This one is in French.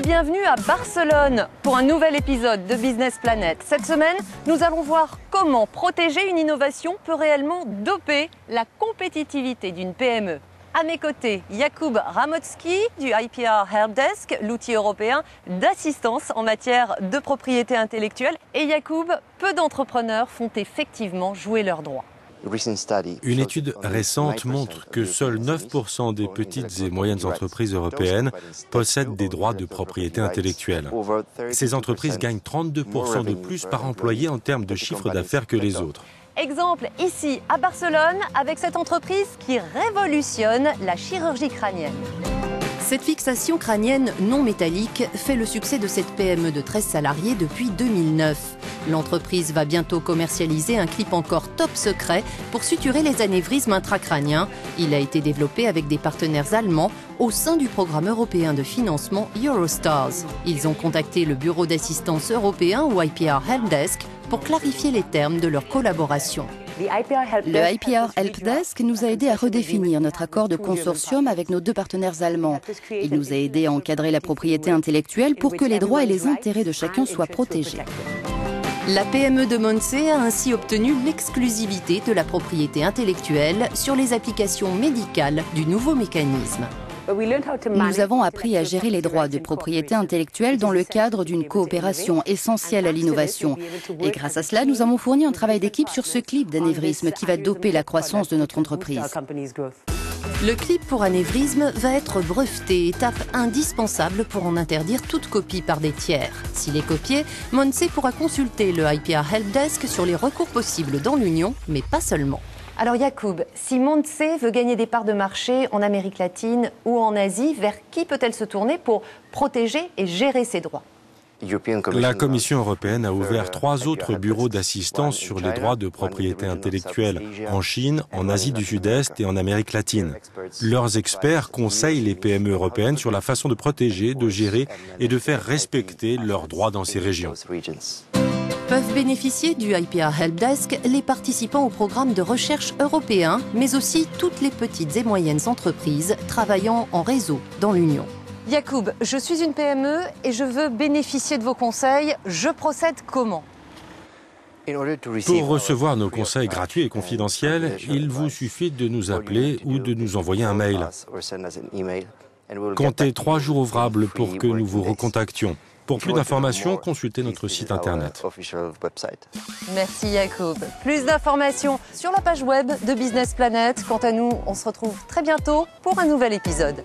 bienvenue à Barcelone pour un nouvel épisode de Business Planet. Cette semaine, nous allons voir comment protéger une innovation peut réellement doper la compétitivité d'une PME. À mes côtés, Jakub Ramocki du IPR Helpdesk, l'outil européen d'assistance en matière de propriété intellectuelle. Et Jakub, peu d'entrepreneurs font effectivement jouer leurs droits. Une étude récente montre que seuls 9% des petites et moyennes entreprises européennes possèdent des droits de propriété intellectuelle. Ces entreprises gagnent 32% de plus par employé en termes de chiffre d'affaires que les autres. Exemple ici à Barcelone avec cette entreprise qui révolutionne la chirurgie crânienne. Cette fixation crânienne non métallique fait le succès de cette PME de 13 salariés depuis 2009. L'entreprise va bientôt commercialiser un clip encore top secret pour suturer les anévrismes intracrâniens. Il a été développé avec des partenaires allemands au sein du programme européen de financement Eurostars. Ils ont contacté le bureau d'assistance européen ou IPR Helpdesk pour clarifier les termes de leur collaboration. Le IPR Helpdesk nous a aidé à redéfinir notre accord de consortium avec nos deux partenaires allemands. Il nous a aidé à encadrer la propriété intellectuelle pour que les droits et les intérêts de chacun soient protégés. La PME de Monse a ainsi obtenu l'exclusivité de la propriété intellectuelle sur les applications médicales du nouveau mécanisme. Nous avons appris à gérer les droits de propriété intellectuelle dans le cadre d'une coopération essentielle à l'innovation. Et grâce à cela, nous avons fourni un travail d'équipe sur ce clip d'anévrisme qui va doper la croissance de notre entreprise. Le clip pour anévrisme va être breveté, étape indispensable pour en interdire toute copie par des tiers. S'il est copié, Monse pourra consulter le IPR Helpdesk sur les recours possibles dans l'Union, mais pas seulement. Alors Jakub, si Monse veut gagner des parts de marché en Amérique latine ou en Asie, vers qui peut-elle se tourner pour protéger et gérer ses droits ? La Commission européenne a ouvert 3 autres bureaux d'assistance sur les droits de propriété intellectuelle en Chine, en Asie du Sud-Est et en Amérique latine. Leurs experts conseillent les PME européennes sur la façon de protéger, de gérer et de faire respecter leurs droits dans ces régions. Peuvent bénéficier du IPR Helpdesk les participants au programme de recherche européen, mais aussi toutes les petites et moyennes entreprises travaillant en réseau dans l'Union. Jakub, je suis une PME et je veux bénéficier de vos conseils. Je procède comment ? Pour recevoir nos conseils gratuits et confidentiels, il vous suffit de nous appeler ou de nous envoyer un mail. Comptez 3 jours ouvrables pour que nous vous recontactions. Pour plus d'informations, consultez notre site internet. Merci Jakub. Plus d'informations sur la page web de Business Planet. Quant à nous, on se retrouve très bientôt pour un nouvel épisode.